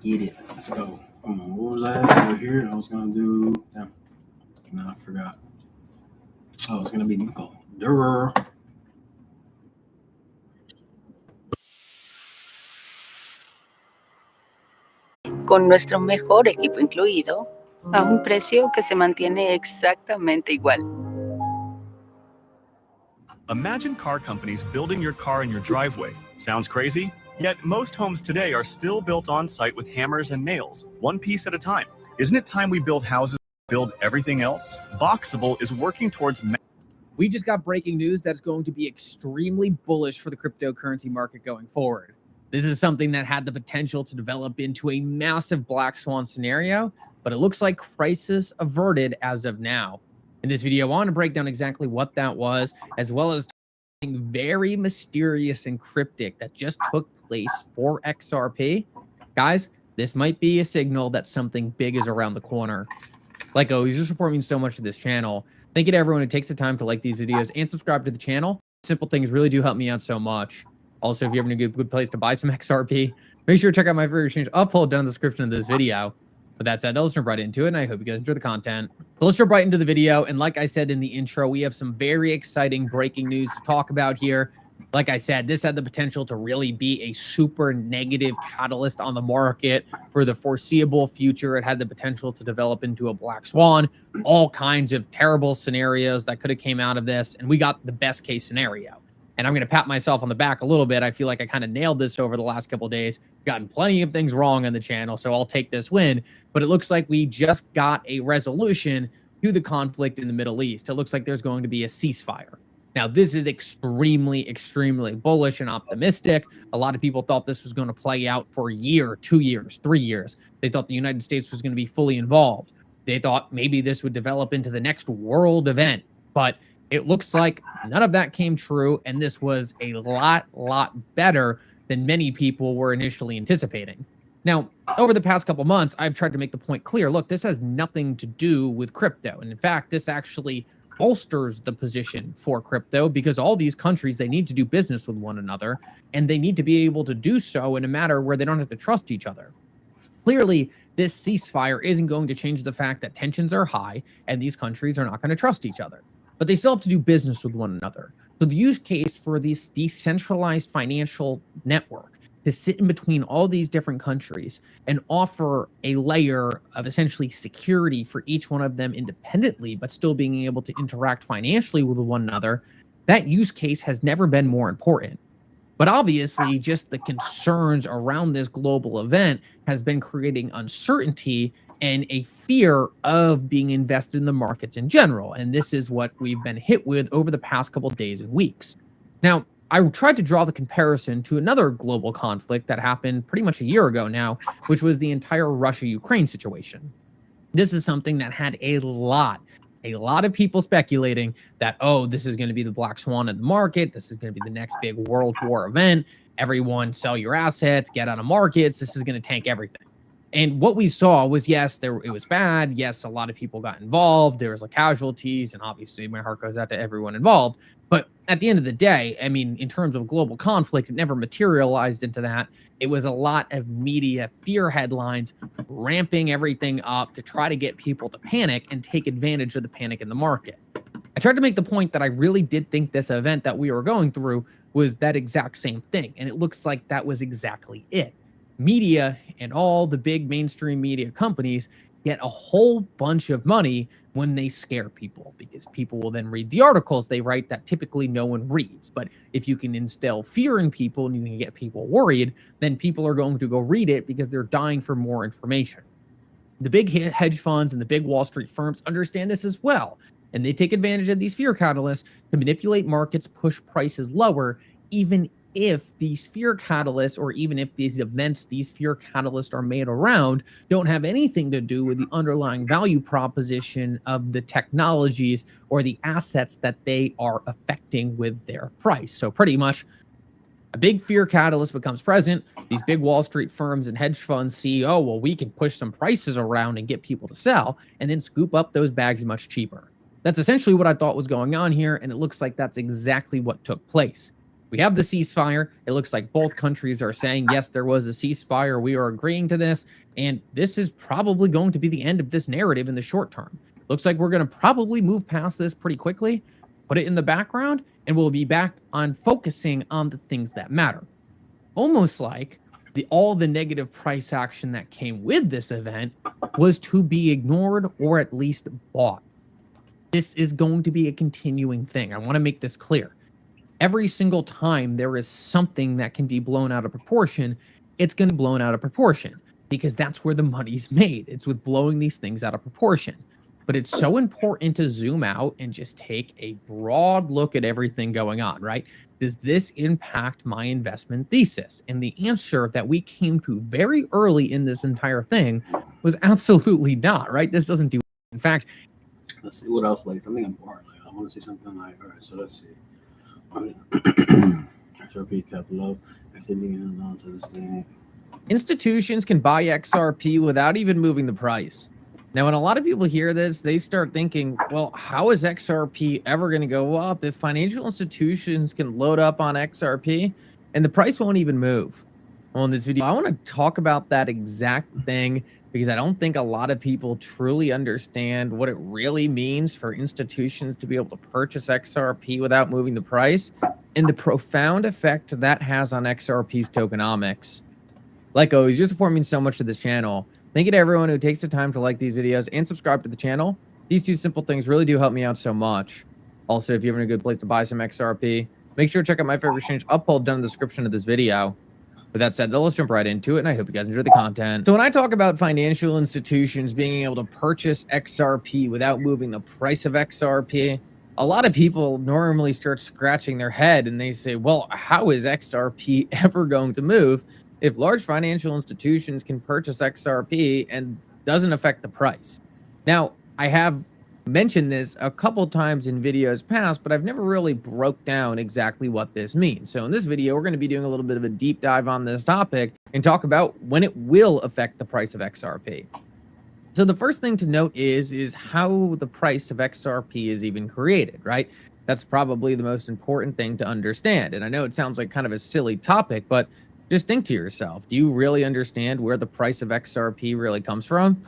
Get it. Let's go. Come on. What was I over here? I was gonna do. Damn. No, I forgot. Oh, it's gonna be Nicole. Durr. Con nuestro mejor equipo incluido, a un precio que se mantiene exactamente igual. Imagine car companies building your car in your driveway. Sounds crazy? Yet most homes today are still built on site with hammers and nails, one piece at a time. Isn't it time we build houses, build everything else? Boxable is working towards... We just got breaking news that's going to be extremely bullish for the cryptocurrency market going forward. This is something that had the potential to develop into a massive black swan scenario, but it looks like crisis averted as of now. In this video, I want to break down exactly what that was, as well as something very mysterious and cryptic that just took place for XRP. Guys, this might be a signal that something big is around the corner. Like always, you're supporting me so much to this channel. Thank you to everyone who takes the time to like these videos and subscribe to the channel. Simple things really do help me out so much. Also, if you're having a good place to buy some XRP, make sure to check out my free exchange upload down in the description of this video. With that said, let's jump right into it, and I hope you guys enjoy the content. But let's jump right into the video, and like I said in the intro, we have some very exciting breaking news to talk about here. Like I said, this had the potential to really be a super negative catalyst on the market for the foreseeable future. It had the potential to develop into a black swan, all kinds of terrible scenarios that could have came out of this, and we got the best case scenario. And I'm going to pat myself on the back a little bit. I feel like I kind of nailed this over the last couple of days, gotten plenty of things wrong on the channel, so I'll take this win. But it looks like we just got a resolution to the conflict in the Middle East. It looks like there's going to be a ceasefire. Now, this is extremely, extremely bullish and optimistic. A lot of people thought this was going to play out for a year, 2 years, 3 years. They thought the United States was going to be fully involved. They thought maybe this would develop into the next world event. But it looks like none of that came true, and this was a lot better than many people were initially anticipating. Now, over the past couple months, I've tried to make the point clear. Look, this has nothing to do with crypto. And in fact, this actually bolsters the position for crypto, because all these countries, they need to do business with one another, and they need to be able to do so in a manner where they don't have to trust each other. Clearly, this ceasefire isn't going to change the fact that tensions are high and these countries are not going to trust each other, but they still have to do business with one another. So the use case for this decentralized financial network to sit in between all these different countries and offer a layer of essentially security for each one of them independently, but still being able to interact financially with one another, that use case has never been more important. But obviously, just the concerns around this global event has been creating uncertainty and a fear of being invested in the markets in general. And this is what we've been hit with over the past couple of days and weeks. Now, I tried to draw the comparison to another global conflict that happened pretty much a year ago now, which was the entire Russia-Ukraine situation. This is something that had a lot of people speculating that, oh, this is going to be the black swan of the market. This is going to be the next big world war event. Everyone sell your assets, get out of markets. This is going to tank everything. And what we saw was, yes, it was bad. Yes, a lot of people got involved. There was like casualties, and obviously my heart goes out to everyone involved. But at the end of the day, I mean, in terms of global conflict, it never materialized into that. It was a lot of media fear headlines ramping everything up to try to get people to panic and take advantage of the panic in the market. I tried to make the point that I really did think this event that we were going through was that exact same thing. And it looks like that was exactly it. Media and all the big mainstream media companies get a whole bunch of money when they scare people, because people will then read the articles they write that typically no one reads. But if you can instill fear in people and you can get people worried, then people are going to go read it because they're dying for more information. The big hedge funds and the big Wall Street firms understand this as well, and they take advantage of these fear catalysts to manipulate markets, push prices lower, even if these fear catalysts, or even if these events these fear catalysts are made around, don't have anything to do with the underlying value proposition of the technologies or the assets that they are affecting with their price. So pretty much a big fear catalyst becomes present. These big Wall Street firms and hedge funds see, oh, well, we can push some prices around and get people to sell and then scoop up those bags much cheaper. That's essentially what I thought was going on here, and it looks like that's exactly what took place. We have the ceasefire. It looks like both countries are saying, yes, there was a ceasefire. We are agreeing to this. And this is probably going to be the end of this narrative in the short term. Looks like we're going to probably move past this pretty quickly, put it in the background, and we'll be back on focusing on the things that matter. Almost like all the negative price action that came with this event was to be ignored or at least bought. This is going to be a continuing thing. I want to make this clear. Every single time there is something that can be blown out of proportion, it's going to be blown out of proportion because that's where the money's made. It's with blowing these things out of proportion. But it's so important to zoom out and just take a broad look at everything going on, right? Does this impact my investment thesis? And the answer that we came to very early in this entire thing was absolutely not, right? This doesn't do. In fact, let's see what else. Like something important. Like I want to say something like, all right. So let's see. XRP kept low. Getting on to this thing. Institutions can buy XRP without even moving the price. Now, when a lot of people hear this, they start thinking, well, how is XRP ever going to go up if financial institutions can load up on XRP and the price won't even move? Well, in this video, I want to talk about that exact thing because I don't think a lot of people truly understand what it really means for institutions to be able to purchase XRP without moving the price and the profound effect that has on XRP's tokenomics. Like always, your support means so much to this channel. Thank you to everyone who takes the time to like these videos and subscribe to the channel. These two simple things really do help me out so much. Also, if you're in a good place to buy some XRP, make sure to check out my favorite exchange Uphold down in the description of this video. With that said, though, let's jump right into it, and I hope you guys enjoy the content. So when I talk about financial institutions being able to purchase XRP without moving the price of XRP, a lot of people normally start scratching their head and they say, well, how is XRP ever going to move if large financial institutions can purchase XRP and doesn't affect the price? Now, I have mentioned this a couple times in videos past, but I've never really broke down exactly what this means. So in this video, we're going to be doing a little bit of a deep dive on this topic and talk about when it will affect the price of XRP. So the first thing to note is how the price of XRP is even created, right? That's probably the most important thing to understand. And I know it sounds like kind of a silly topic, but just think to yourself, do you really understand where the price of XRP really comes from?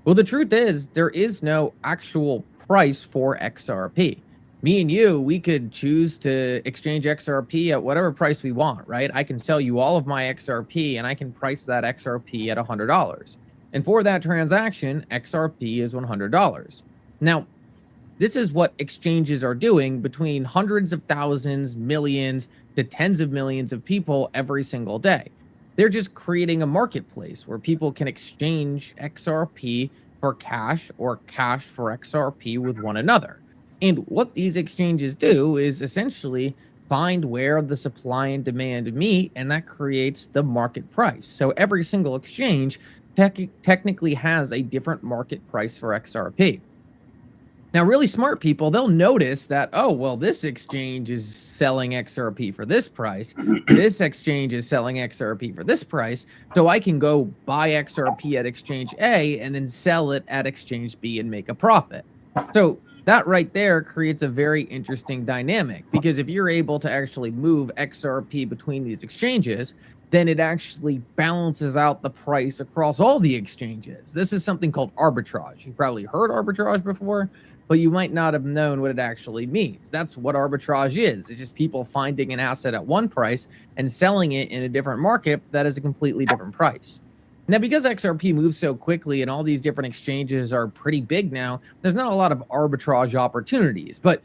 Well, the truth is there is no actual price for XRP. Me and you, we could choose to exchange XRP at whatever price we want, right? I can sell you all of my XRP and I can price that XRP at $100. And for that transaction, XRP is $100. Now, this is what exchanges are doing between hundreds of thousands, millions, to tens of millions of people every single day. They're just creating a marketplace where people can exchange XRP for cash or cash for XRP with one another. And what these exchanges do is essentially find where the supply and demand meet, and that creates the market price. So every single exchange technically has a different market price for XRP. Now, really smart people, they'll notice that, oh, well, this exchange is selling XRP for this price. This exchange is selling XRP for this price. So I can go buy XRP at exchange A and then sell it at exchange B and make a profit. So that right there creates a very interesting dynamic, because if you're able to actually move XRP between these exchanges, then it actually balances out the price across all the exchanges. This is something called arbitrage. You've probably heard arbitrage before, but you might not have known what it actually means. That's what arbitrage is. It's just people finding an asset at one price and selling it in a different market that is a completely different price. Now, because XRP moves so quickly and all these different exchanges are pretty big now, there's not a lot of arbitrage opportunities. But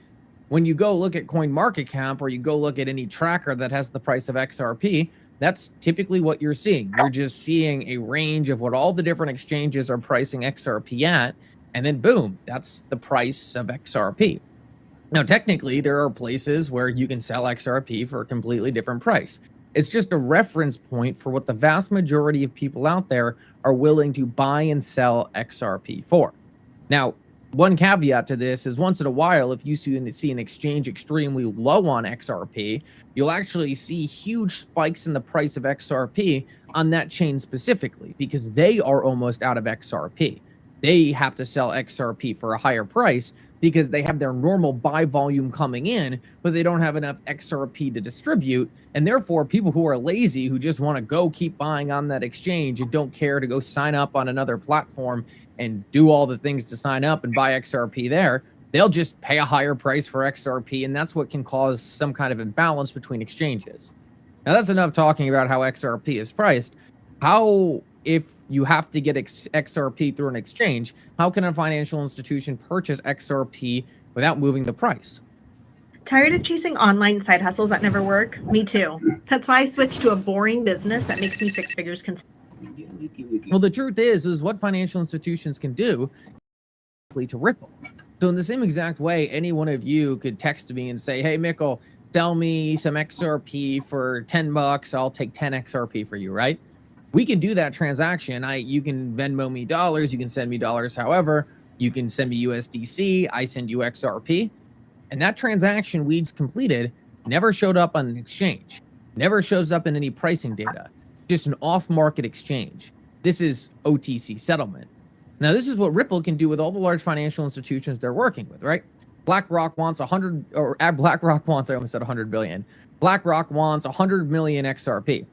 when you go look at CoinMarketCap or you go look at any tracker that has the price of XRP, that's typically what you're seeing. You're just seeing a range of what all the different exchanges are pricing XRP at, and then boom, that's the price of XRP. Now, technically, there are places where you can sell XRP for a completely different price. It's just a reference point for what the vast majority of people out there are willing to buy and sell XRP for. Now, one caveat to this is once in a while, if you see an exchange extremely low on XRP, you'll actually see huge spikes in the price of XRP on that chain specifically, because they are almost out of XRP. they have to sell XRP for a higher price because they have their normal buy volume coming in, but they don't have enough XRP to distribute. And therefore, people who are lazy, who just want to go keep buying on that exchange and don't care to go sign up on another platform and do all the things to sign up and buy XRP there, they'll just pay a higher price for XRP. And that's what can cause some kind of imbalance between exchanges. Now, that's enough talking about how XRP is priced. How, if you have to get XRP through an exchange, how can a financial institution purchase XRP without moving the price? Tired of chasing online side hustles that never work? Me too. That's why I switched to a boring business that makes me six figures consistently. Well, the truth is what financial institutions can do to Ripple. So in the same exact way, any one of you could text me and say, hey, Mikkel, sell me some XRP for $10. I'll take 10 XRP for you, right? We can do that transaction. You can Venmo me dollars. You can send me dollars. However, you can send me USDC. I send you XRP. And that transaction we completed never showed up on an exchange, never shows up in any pricing data, just an off-market exchange. This is OTC settlement. Now, this is what Ripple can do with all the large financial institutions they're working with, right? BlackRock wants I almost said 100 billion. BlackRock wants 100 million XRP.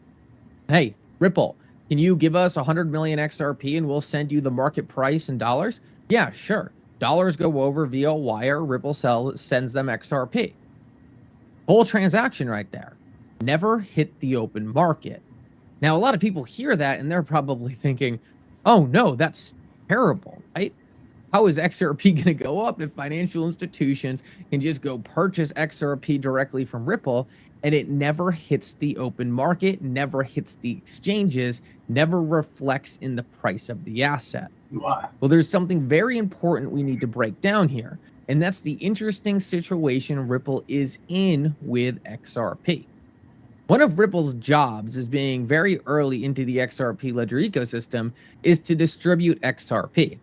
Hey, Ripple, can you give us 100 million XRP and we'll send you the market price in dollars? Yeah, sure. Dollars go over via wire. Ripple sends them XRP. Full transaction right there. Never hit the open market. Now, a lot of people hear that and they're probably thinking, oh no, that's terrible, right? How is XRP going to go up if financial institutions can just go purchase XRP directly from Ripple and it never hits the open market, never hits the exchanges, never reflects in the price of the asset? Why? Well, there's something very important we need to break down here, and that's the interesting situation Ripple is in with XRP. One of Ripple's jobs as being very early into the XRP ledger ecosystem is to distribute XRP.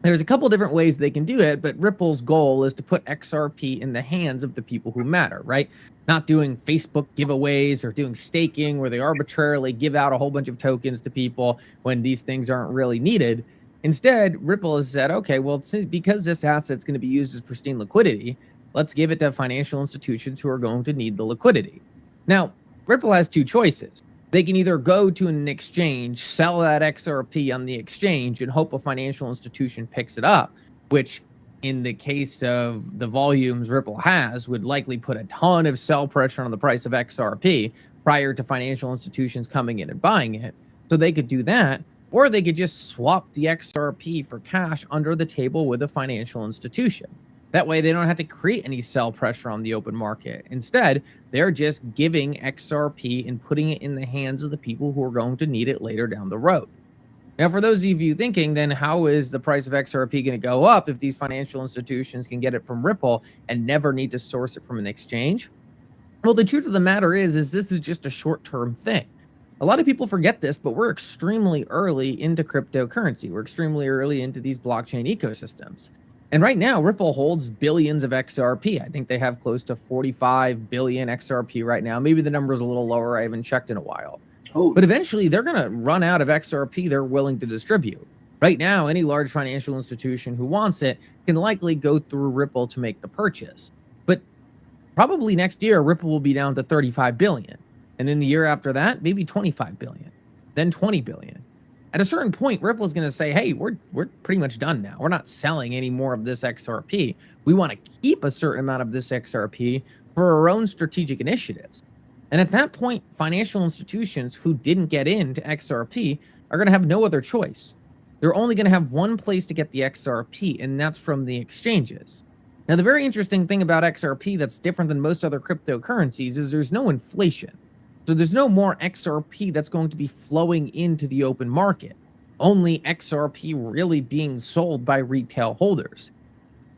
There's a couple different ways they can do it, but Ripple's goal is to put XRP in the hands of the people who matter, right? Not doing Facebook giveaways or doing staking where they arbitrarily give out a whole bunch of tokens to people when these things aren't really needed. Instead, Ripple has said, okay, well, because this asset's going to be used as pristine liquidity, let's give it to financial institutions who are going to need the liquidity. Now, Ripple has two choices. They can either go to an exchange, sell that XRP on the exchange, and hope a financial institution picks it up, which in the case of the volumes Ripple has, would likely put a ton of sell pressure on the price of XRP prior to financial institutions coming in and buying it. So they could do that, or they could just swap the XRP for cash under the table with a financial institution. That way, they don't have to create any sell pressure on the open market. Instead, they're just giving XRP and putting it in the hands of the people who are going to need it later down the road. Now, for those of you thinking, then how is the price of XRP going to go up if these financial institutions can get it from Ripple and never need to source it from an exchange? Well, the truth of the matter is this is just a short-term thing. A lot of people forget this, but we're extremely early into cryptocurrency. We're extremely early into these blockchain ecosystems. And right now, Ripple holds billions of XRP. I think they have close to 45 billion XRP right now. Maybe the number is a little lower. I haven't checked in a while. Oh, But eventually, they're going to run out of XRP they're willing to distribute. Right now, any large financial institution who wants it can likely go through Ripple to make the purchase. But probably next year, Ripple will be down to 35 billion. And then the year after that, maybe 25 billion, then 20 billion. At a certain point, Ripple is going to say, hey, we're pretty much done now. We're not selling any more of this XRP. We want to keep a certain amount of this XRP for our own strategic initiatives. And at that point, financial institutions who didn't get into XRP are going to have no other choice. They're only going to have one place to get the XRP, and that's from the exchanges. Now, the very interesting thing about XRP that's different than most other cryptocurrencies is there's no inflation. So there's no more XRP that's going to be flowing into the open market. Only XRP really being sold by retail holders.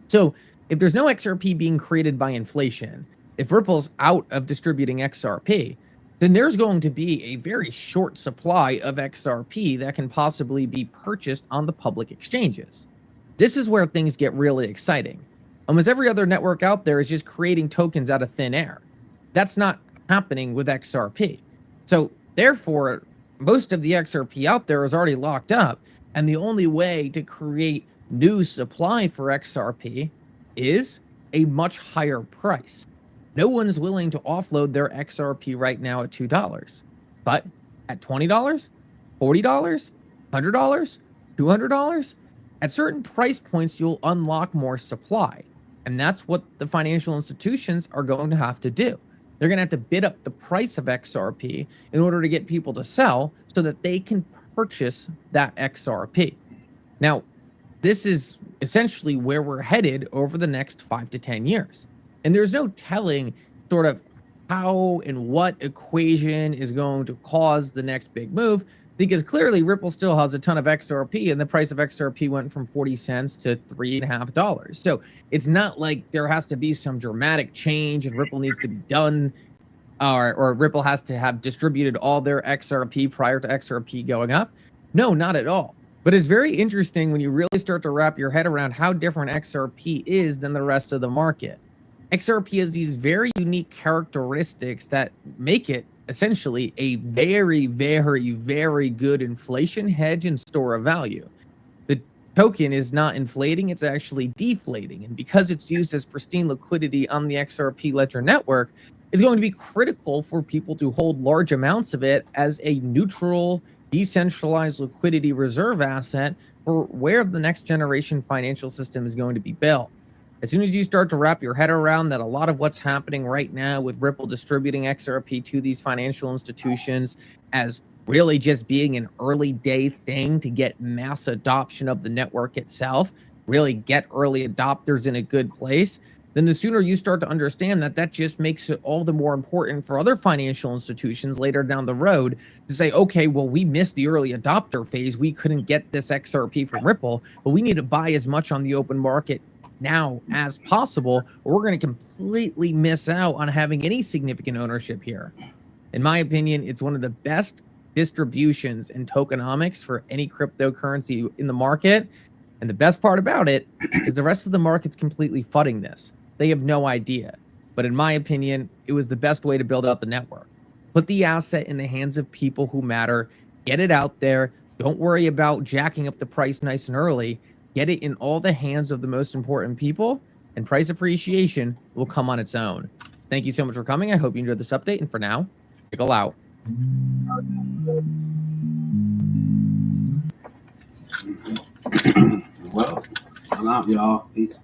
So if there's no XRP being created by inflation, if Ripple's out of distributing XRP, then there's going to be a very short supply of XRP that can possibly be purchased on the public exchanges. This is where things get really exciting. Almost every other network out there is just creating tokens out of thin air. That's not happening with XRP. So therefore, most of the XRP out there is already locked up, And the only way to create new supply for XRP is a much higher price. No one's willing to offload their XRP right now at $2. But at $20, $40, $100, $200, at certain price points, you'll unlock more supply. And that's what the financial institutions are going to have to do. They're going to have to bid up the price of XRP in order to get people to sell so that they can purchase that XRP. Now, this is essentially where we're headed over the next 5 to 10 years. And there's no telling sort of how and what equation is going to cause the next big move, because clearly Ripple still has a ton of XRP and the price of XRP went from 40 cents to $3.50. So it's not like there has to be some dramatic change and Ripple needs to be done, or Ripple has to have distributed all their XRP prior to XRP going up. No, not at all. But it's very interesting when you really start to wrap your head around how different XRP is than the rest of the market. XRP has these very unique characteristics that make it essentially a very, very, very good inflation hedge and store of value. The token is not inflating, it's actually deflating. And because it's used as pristine liquidity on the XRP Ledger network, it's going to be critical for people to hold large amounts of it as a neutral, decentralized liquidity reserve asset for where the next generation financial system is going to be built. As soon as you start to wrap your head around that a lot of what's happening right now with Ripple distributing XRP to these financial institutions as really just being an early day thing to get mass adoption of the network itself, really get early adopters in a good place, then the sooner you start to understand that, that just makes it all the more important for other financial institutions later down the road to say, okay, well, we missed the early adopter phase. We couldn't get this XRP from Ripple, but we need to buy as much on the open market now as possible, or we're going to completely miss out on having any significant ownership here. In my opinion, it's one of the best distributions in tokenomics for any cryptocurrency in the market. And the best part about it is the rest of the market's completely fudding this. They have no idea. But in my opinion, it was the best way to build out the network. Put the asset in the hands of people who matter, get it out there. Don't worry about jacking up the price nice and early. Get it in all the hands of the most important people, and price appreciation will come on its own. Thank you so much for coming. I hope you enjoyed this update. And for now, pickle out. Well, I'm out, y'all. Peace.